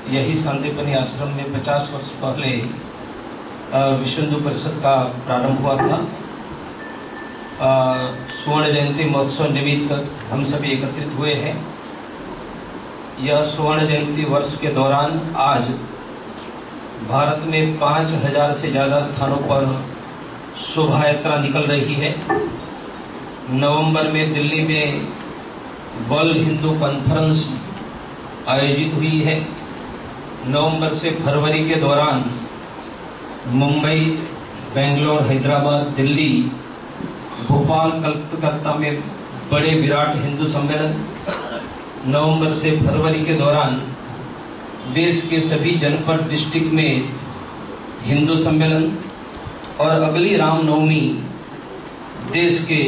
यही सांदीपनि आश्रम में 50 वर्ष पहले विश्व हिंदू परिषद का प्रारंभ हुआ था। स्वर्ण जयंती महोत्सव निमित्त हम सभी एकत्रित हुए हैं। यह स्वर्ण जयंती वर्ष के दौरान आज भारत में 5000 से ज़्यादा स्थानों पर शोभा यात्रा निकल रही है। नवंबर में दिल्ली में वर्ल्ड हिंदू कॉन्फ्रेंस आयोजित हुई है। नवंबर से फरवरी के दौरान मुंबई, बेंगलोर, हैदराबाद, दिल्ली, भोपाल, कलकत्ता में बड़े विराट हिंदू सम्मेलन। नवंबर से फरवरी के दौरान देश के सभी जनपद डिस्ट्रिक्ट में हिंदू सम्मेलन और अगली रामनवमी देश के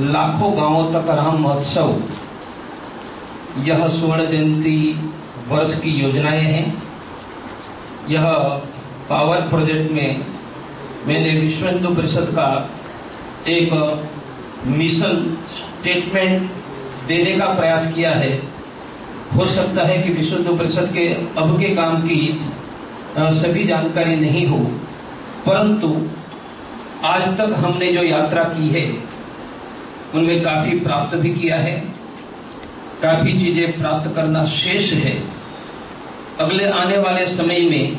लाखों गांवों तक राम महोत्सव। यह स्वर्ण जयंती वर्ष की योजनाएं हैं। यह पावर प्रोजेक्ट में मैंने विश्व हिंदू परिषद का एक मिशन स्टेटमेंट देने का प्रयास किया है। हो सकता है कि विश्व हिंदू परिषद के अब के काम की सभी जानकारी नहीं हो, परंतु आज तक हमने जो यात्रा की है उनमें काफी प्राप्त भी किया है, काफी चीजें प्राप्त करना शेष है। अगले आने वाले समय में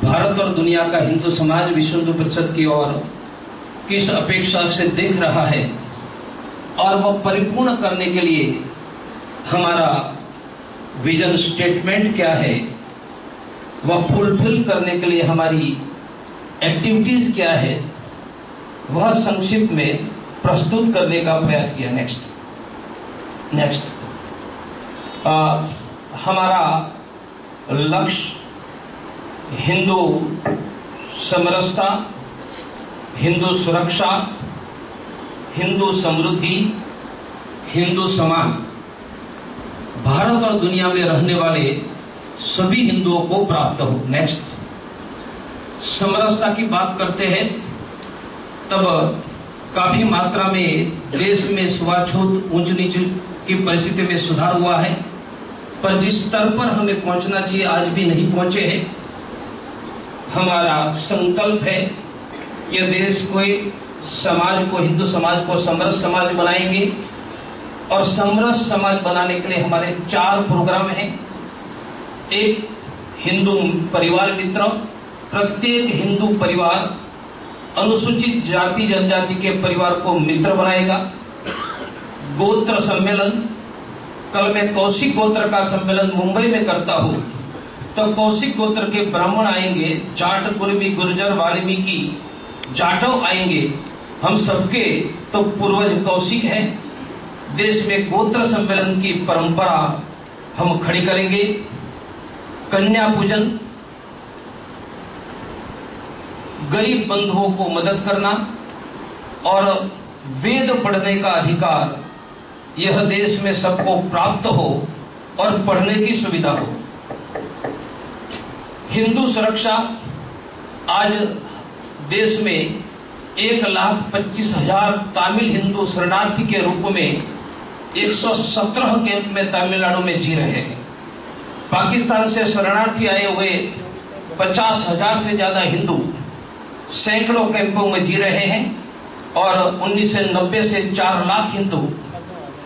भारत और दुनिया का हिंदू समाज विश्व हिंदू परिषद की ओर किस अपेक्षा से देख रहा है और वह परिपूर्ण करने के लिए हमारा विजन स्टेटमेंट क्या है, वह फुलफिल करने के लिए हमारी एक्टिविटीज क्या है, वह संक्षिप्त में प्रस्तुत करने का प्रयास किया। नेक्स्ट हमारा लक्ष्य हिंदू समरसता, हिंदू सुरक्षा, हिंदू समृद्धि, हिंदू समान, भारत और दुनिया में रहने वाले सभी हिंदुओं को प्राप्त हो। नेक्स्ट, समरसता की बात करते हैं तब काफी मात्रा में देश में छुआछूत, ऊंच नीच की परिस्थिति में सुधार हुआ है, पर जिस स्तर पर हमें पहुंचना चाहिए आज भी नहीं पहुंचे हैं। हमारा संकल्प है कि देश को, समाज को, हिंदू समाज को समरस समाज बनाएंगे और समरस समाज बनाने के लिए हमारे 4 प्रोग्राम हैं। एक, हिंदू परिवार मित्र। प्रत्येक हिंदू परिवार अनुसूचित जाति जनजाति के परिवार को मित्र बनाएगा। गोत्र सम्मेलन, कल मैं कौशिक गोत्र का सम्मेलन मुंबई में करता हूं, तो कौशिक गोत्र के ब्राह्मण आएंगे, जाट, कुर्मी, गुर्जर, वाल्मीकि, जाटव आएंगे। हम सबके तो पूर्वज कौशिक है। देश में गोत्र सम्मेलन की परंपरा हम खड़ी करेंगे। कन्या पूजन, गरीब बंधुओं को मदद करना और वेद पढ़ने का अधिकार यह देश में सबको प्राप्त हो और पढ़ने की सुविधा हो। हिंदू सुरक्षा, आज देश में 1,25,000 तमिल हिंदू शरणार्थी के रूप में 117 कैंप में तमिलनाडु में जी रहे हैं। पाकिस्तान से शरणार्थी आए हुए 50,000 से ज्यादा हिंदू सैकड़ों कैंपों में जी रहे हैं और 1990 से 4 लाख हिंदू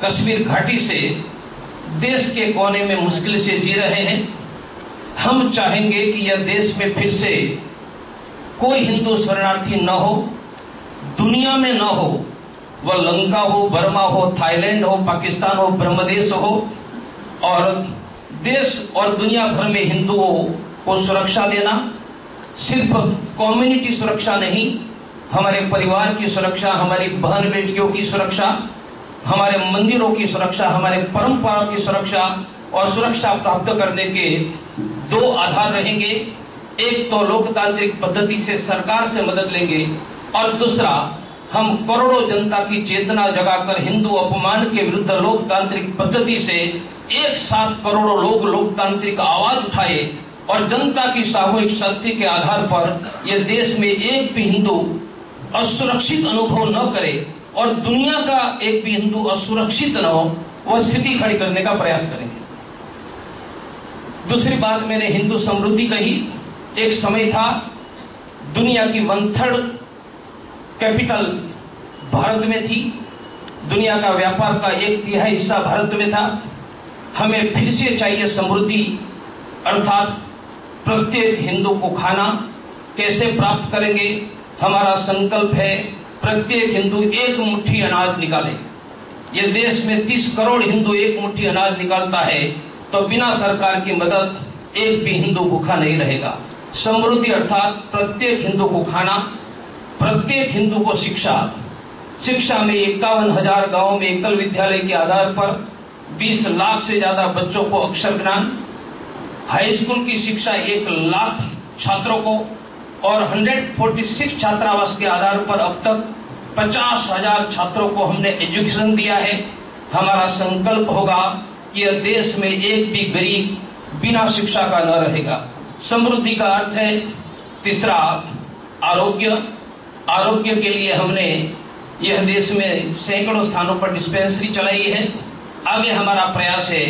कश्मीर घाटी से देश के कोने में मुश्किल से जी रहे हैं। हम चाहेंगे कि यह देश में फिर से कोई हिंदू शरणार्थी न हो, दुनिया में न हो, वह लंका हो, बर्मा हो, थाईलैंड हो, पाकिस्तान हो, ब्रह्मदेश हो, और देश और दुनिया भर में हिंदुओं को सुरक्षा देना। सिर्फ कम्युनिटी सुरक्षा नहीं, हमारे परिवार की सुरक्षा, हमारी बहन बेटियों की सुरक्षा, हमारे मंदिरों की सुरक्षा, हमारे परंपरा की सुरक्षा और सुरक्षा प्राप्त करने के 2 आधार रहेंगे। एक तो लोकतांत्रिक पद्धति से सरकार से मदद लेंगे और दूसरा, हम करोड़ों जनता की चेतना जगाकर हिंदू अपमान के विरुद्ध लोकतांत्रिक पद्धति से एक साथ करोड़ों लोग लोकतांत्रिक आवाज उठाए और जनता की सामूहिक शक्ति के आधार पर यह देश में एक भी हिंदू असुरक्षित अनुभव न करे और दुनिया का एक भी हिंदू असुरक्षित न हो, वह स्थिति खड़ी करने का प्रयास करेंगे। दूसरी बात मैंने हिंदू समृद्धि कही। एक समय था दुनिया की 1/3 कैपिटल भारत में थी, दुनिया का व्यापार का 1/3 हिस्सा भारत में था। हमें फिर से चाहिए समृद्धि, अर्थात प्रत्येक हिंदू को खाना। कैसे प्राप्त करेंगे? हमारा संकल्प है प्रत्येक हिंदू एक मुट्ठी अनाज निकाले। ये देश में 30 करोड़ हिंदू एक मुट्ठी अनाज निकालता है तो बिना सरकार की मदद एक भी हिंदू भूखा नहीं रहेगा। समृद्धि अर्थात प्रत्येक हिंदू को खाना, प्रत्येक हिंदू को शिक्षा। शिक्षा में 51,000 गांवों में एकल विद्यालय के आधार पर 20 लाख से ज्यादा बच्चों को अक्षर ज्ञान, हाई स्कूल की शिक्षा 1 लाख छात्रों को, और 146 छात्रावास के आधार पर अब तक 50,000 छात्रों को हमने एजुकेशन दिया है। हमारा संकल्प होगा कि यह देश में एक भी गरीब बिना शिक्षा का न रहेगा। समृद्धि का अर्थ है तीसरा आरोग्य। आरोग्य के लिए हमने यह देश में सैकड़ों स्थानों पर डिस्पेंसरी चलाई है। आगे हमारा प्रयास है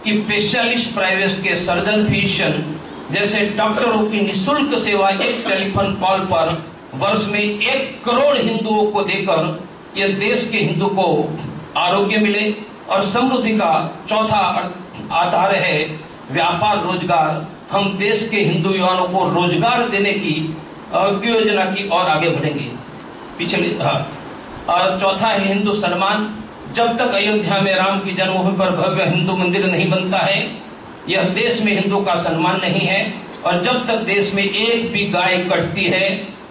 कि स्पेशलिस्ट प्राइवेट के सर्जन, फिजिशियन जैसे डॉक्टरों की निःशुल्क सेवा एक टेलीफोन कॉल पर वर्ष में 1 करोड़ हिंदुओं को देकर यह देश के हिंदू को आरोग्य मिले। और समृद्धि का चौथा आधार है व्यापार, रोजगार। हम देश के हिंदू युवाओं को रोजगार देने की योजना की और आगे बढ़ेंगे। पिछले और चौथा है हिंदू सम्मान। जब तक अयोध्या में राम की जन्मभूमि पर भव्य हिंदू मंदिर नहीं बनता है, यह देश में हिंदू का सम्मान नहीं है। और जब तक देश में एक भी गाय कटती है,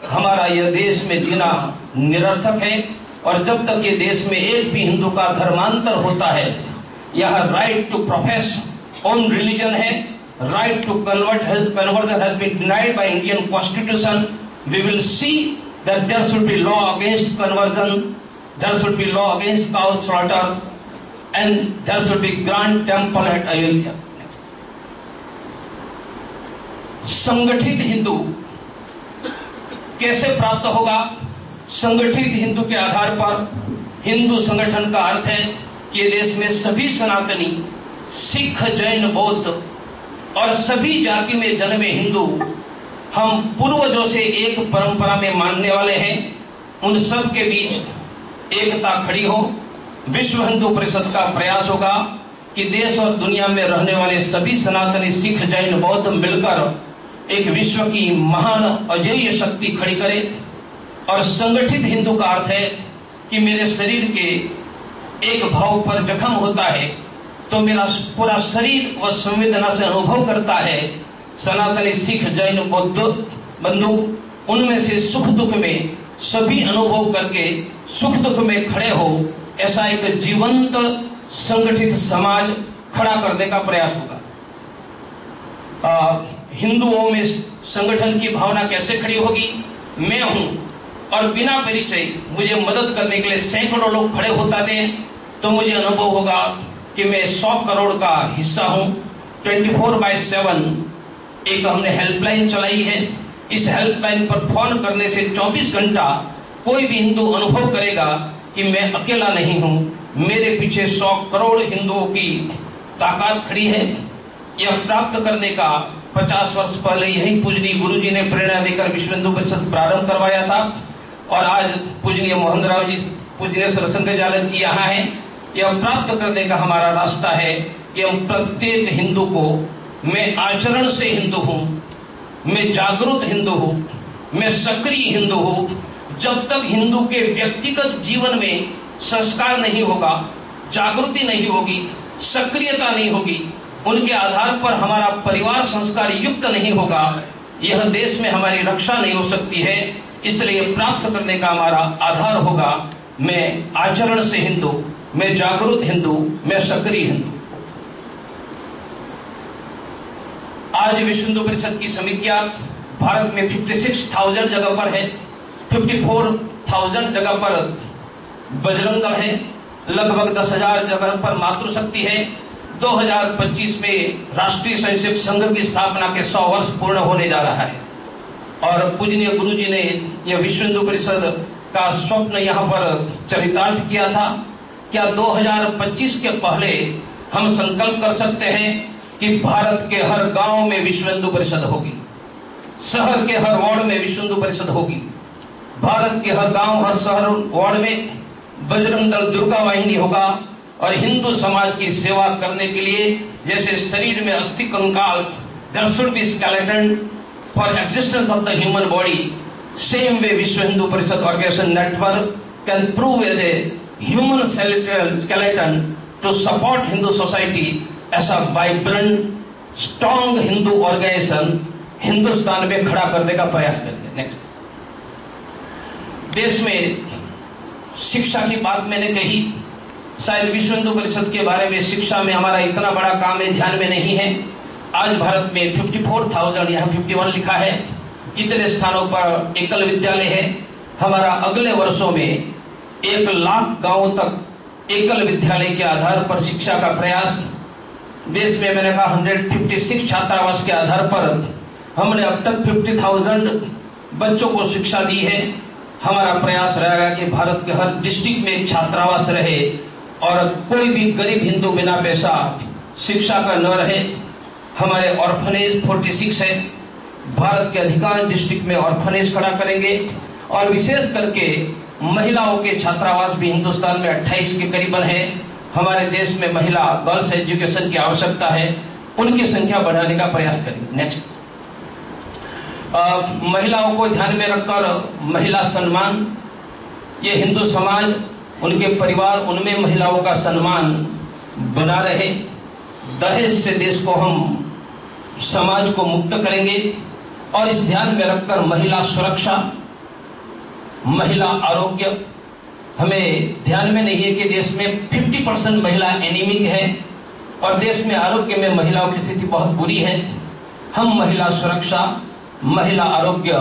हमारा यह देश में जीना निरर्थक है। और जब तक ये देश में एक भी हिंदू का धर्मांतर होता है, यह right to profess own religion है, right to conversion has been denied by Indian Constitution. We will see that there should be law against conversion, there should be law against cow slaughter, and there should be grand temple at Ayodhya. संगठित हिंदू कैसे प्राप्त होगा? संगठित हिंदू के आधार पर हिंदू संगठन का अर्थ है कि देश में सभी सनातनी, सिख, जैन, बौद्ध और सभी जाति में जन्मे हिंदू, हम पूर्वजों से एक परंपरा में मानने वाले हैं। उन सब के बीच एकता खड़ी हो। विश्व हिंदू परिषद का प्रयास होगा कि देश और दुनिया में रहने वाले सभी सनातनी, सिख, जैन, बौद्ध मिलकर एक विश्व की महान अजेय शक्ति खड़ी करे। और संगठित हिंदू का अर्थ है कि मेरे शरीर के एक भाव पर जख्म होता है तो मेरा पूरा शरीर व संवेदना से अनुभव करता है। सनातनी, सिख, जैन, बौद्ध बंधु उनमें से सुख दुख में सभी अनुभव करके सुख दुख में खड़े हो, ऐसा एक जीवंत संगठित समाज खड़ा करने का प्रयास होगा। हिंदुओं में संगठन की भावना कैसे खड़ी होगी? मैं हूं और बिना परिचय मुझे मदद करने के लिए सैकड़ों लोग खड़े होता थे तो मुझे अनुभव होगा कि मैं 100 करोड़ का हिस्सा हूं। 24/7 एक हमने हेल्पलाइन चलाई है। इस हेल्पलाइन पर फोन करने से 24 घंटा कोई भी हिंदू अनुभव करेगा कि मैं अकेला नहीं हूं, मेरे पीछे 100 करोड़ हिंदुओं की ताकत खड़ी है। यह प्राप्त करने का 50 वर्ष पहले यही पूजनीय गुरु जी ने प्रेरणा देकर विश्व हिंदू परिषद प्रारंभ करवाया था। और आज पूजनीय मोहन राव जी, पूजनीय सरसंघ चालक जी यहाँ है। यह प्राप्त करने का हमारा रास्ता है कि हम प्रत्येक हिंदू को, मैं आचरण से हिंदू हूँ, मैं जागरूक हिंदू हूँ, मैं सक्रिय हिंदू हूँ। जब तक हिंदू के व्यक्तिगत जीवन में संस्कार नहीं होगा, जागृति नहीं होगी, सक्रियता नहीं होगी, उनके आधार पर हमारा परिवार संस्कार युक्त नहीं होगा, यह देश में हमारी रक्षा नहीं हो सकती है। इसलिए प्राप्त करने का हमारा आधार होगा मैं आचरण से हिंदू, मैं जागरूक हिंदू, मैं सक्रिय हिंदू। आज विश्व हिंदू परिषद की समितियां भारत में 56,000 जगह पर है, 54,000 जगह पर बजरंग दल है, लगभग 10,000 जगह पर मातृशक्ति है। 2025 में राष्ट्रीय स्वयंसेवक संघ की स्थापना के 100 वर्ष पूर्ण होने जा रहा है। और पूजनीय गुरु जी ने यह विश्व हिंदू परिषद का स्वप्न यहाँ पर चरितार्थ किया था। क्या 2025 के पहले हम संकल्प कर सकते हैं कि भारत के हर गांव में विश्व हिंदू परिषद होगी, शहर के हर वार्ड में विश्व हिंदू परिषद होगी, भारत के हर गांव हर शहर वार्ड में बजरंग दल दुर्गा वाहिनी होगा। और हिंदू समाज की सेवा करने के लिए जैसे शरीर में अस्थि कंकाल, there should be skeleton for existence of the human body, same way Vishwa Hindu Parishad organisation network can prove as a human skeleton to support Hindu society as a vibrant, strong Hindu organisation Hindustan में खड़ा करने का प्रयास करेंगे। नेक्स्ट, देश में शिक्षा की बात मैंने कही, शायद विश्व हिंदू परिषद के बारे में शिक्षा में हमारा इतना बड़ा काम है ध्यान में नहीं है। आज भारत में 54,000, यहाँ 51 लिखा है, इतने स्थानों पर एकल विद्यालय है। हमारा अगले वर्षों में 1 लाख गांवों तक एकल विद्यालय के आधार पर शिक्षा का प्रयास। देश में मैंने कहा 156 छात्रावास के आधार पर हमने अब तक 50,000 बच्चों को शिक्षा दी है। हमारा प्रयास रहेगा कि भारत के हर डिस्ट्रिक्ट में छात्रावास रहे और कोई भी गरीब हिंदू बिना पैसा शिक्षा का न रहे। हमारे ऑर्फनेज 46 है, भारत के अधिकांश डिस्ट्रिक्ट में ऑर्फनेज खड़ा करेंगे और विशेष करके महिलाओं के छात्रावास भी हिंदुस्तान में 28 के करीबन है। हमारे देश में महिला गर्ल्स एजुकेशन की आवश्यकता है, उनकी संख्या बढ़ाने का प्रयास करेंगे। नेक्स्ट, महिलाओं को ध्यान में रखकर महिला सम्मान, ये हिंदू समाज, उनके परिवार, उनमें महिलाओं का सम्मान बना रहे। दहेज से देश को हम समाज को मुक्त करेंगे और इस ध्यान में रखकर महिला सुरक्षा, महिला आरोग्य, हमें ध्यान में नहीं है कि देश में 50% महिला एनीमिक है और देश में आरोग्य में महिलाओं की स्थिति बहुत बुरी है। हम महिला सुरक्षा, महिला आरोग्य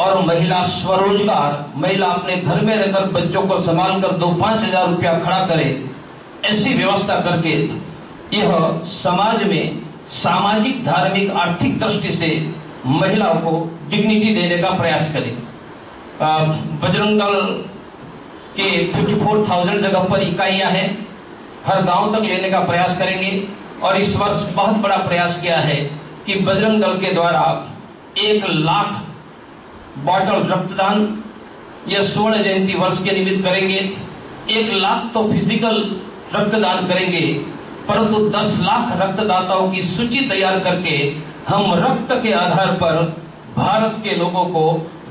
और महिला स्वरोजगार, महिला अपने घर में रहकर बच्चों को संभाल कर 2-5 हजार रुपया खड़ा करे, ऐसी व्यवस्था करके यह समाज में सामाजिक, धार्मिक, आर्थिक दृष्टि से महिलाओं को डिग्निटी देने का प्रयास करें। बजरंग दल के 54,000 जगह पर इकाइयां हैं, हर गांव तक लेने का प्रयास करेंगे। और इस वर्ष बहुत बड़ा प्रयास किया है कि बजरंग दल के द्वारा 1 लाख बॉटल रक्तदान यह स्वर्ण जयंती वर्ष के निमित्त करेंगे। 1 लाख तो फिजिकल रक्तदान करेंगे, परंतु 10 लाख रक्तदाताओं की सूची तैयार करके हम रक्त के आधार पर भारत के लोगों को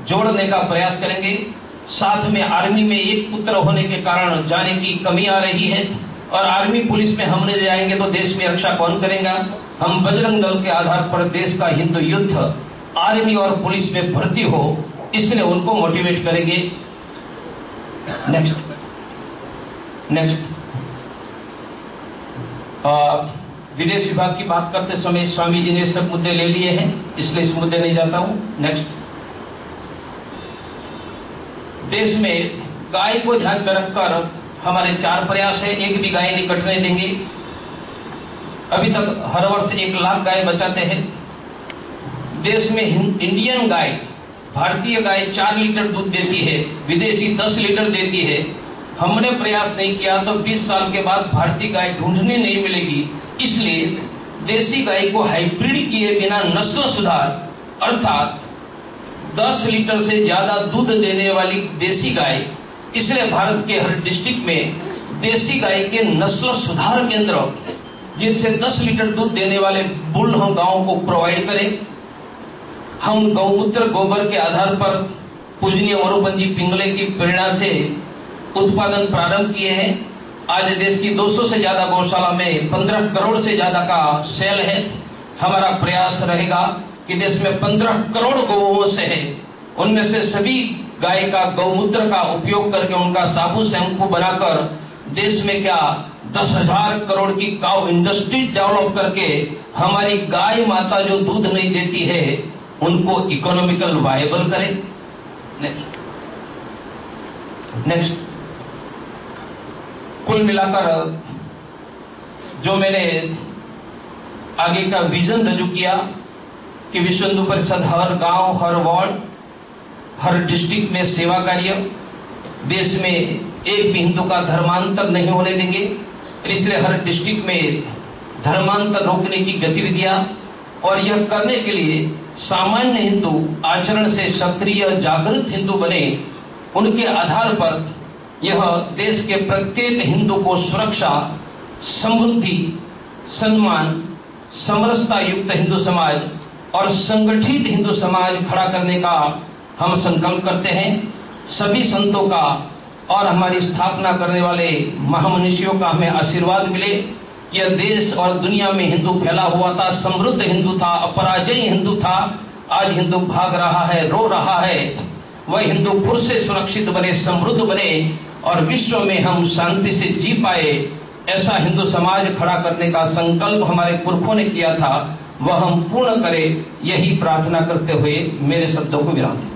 जोड़ने का प्रयास करेंगे। साथ में आर्मी में एक पुत्र होने के कारण जाने की कमी आ रही है और आर्मी पुलिस में हम नहीं जाएंगे तो देश में रक्षा कौन करेगा। हम बजरंग दल के आधार पर देश का हिंदू युद्ध आर्मी और पुलिस में भर्ती हो, इसलिए उनको मोटिवेट करेंगे। नेक्स्ट, विदेश विभाग की बात करते समय स्वामी जी ने सब मुद्दे ले लिए हैं, इसलिए इस मुद्दे नहीं जाता हूं। नेक्स्ट, देश में गाय को ध्यान में रखकर हमारे 4 प्रयास है। एक भी गाय नहीं कटने देंगे। अभी तक हर वर्ष 1 लाख गाय बचाते हैं। देश में इंडियन गाय, भारतीय गाय 4 लीटर दूध देती है, विदेशी 10 लीटर देती है। हमने प्रयास नहीं किया तो 20 साल के बाद भारतीय गाय ढूंढने नहीं मिलेगी। इसलिए देसी गाय को हाइब्रिड किए बिना नस्ल सुधार, अर्थात 10 लीटर से ज्यादा दूध देने वाली देसी गाय, इसलिए भारत के हर डिस्ट्रिक्ट में देसी गाय के नस्ल सुधार केंद्र जिनसे 10 लीटर दूध देने वाले बुल हम गांवों को प्रोवाइड करें। हम गौमूत्र गोबर के आधार पर पूजनीय वरुपन जी पिंगले की प्रेरणा से उत्पादन प्रारंभ किए हैं। आज देश की 200 से ज्यादा गौशाला में 15 करोड़ से ज्यादा का सेल है। हमारा प्रयास रहेगा कि देश में 15 करोड़ गौओं से है, उनमें से सभी गाय का गौमूत्र का उपयोग करके उनका साबुन शैम्पू बनाकर देश में क्या 10,000 करोड़ की काउ इंडस्ट्री डेवलप करके हमारी गाय माता जो दूध नहीं देती है उनको इकोनॉमिकल वायबल करें। नेक्स्ट, कुल मिलाकर जो मैंने आगे का विजन रजू किया कि विश्व हिंदू परिषद हर गांव, हर वार्ड, हर डिस्ट्रिक्ट में सेवा कार्य, देश में एक भी हिंदू का धर्मांतर नहीं होने देंगे। इसलिए हर डिस्ट्रिक्ट में धर्मांतर रोकने की गतिविधियां, और यह करने के लिए सामान्य हिंदू आचरण से सक्रिय जागृत हिंदू बने, उनके आधार पर यह देश के प्रत्येक हिंदू को सुरक्षा, समृद्धि, सम्मान, समरसता युक्त हिंदू समाज और संगठित हिंदू समाज खड़ा करने का हम संकल्प करते हैं। सभी संतों का और हमारी स्थापना करने वाले महामनीषियों का हमें आशीर्वाद मिले। यह देश और दुनिया में हिंदू फैला हुआ था, समृद्ध हिंदू था, अपराजयी हिंदू था। आज हिंदू भाग रहा है, रो रहा है। वह हिंदू फिर से सुरक्षित बने, समृद्ध बने और विश्व में हम शांति से जी पाए। ऐसा हिंदू समाज खड़ा करने का संकल्प हमारे पुरखों ने किया था, वह हम पूर्ण करें, यही प्रार्थना करते हुए मेरे शब्दों को विराम दें।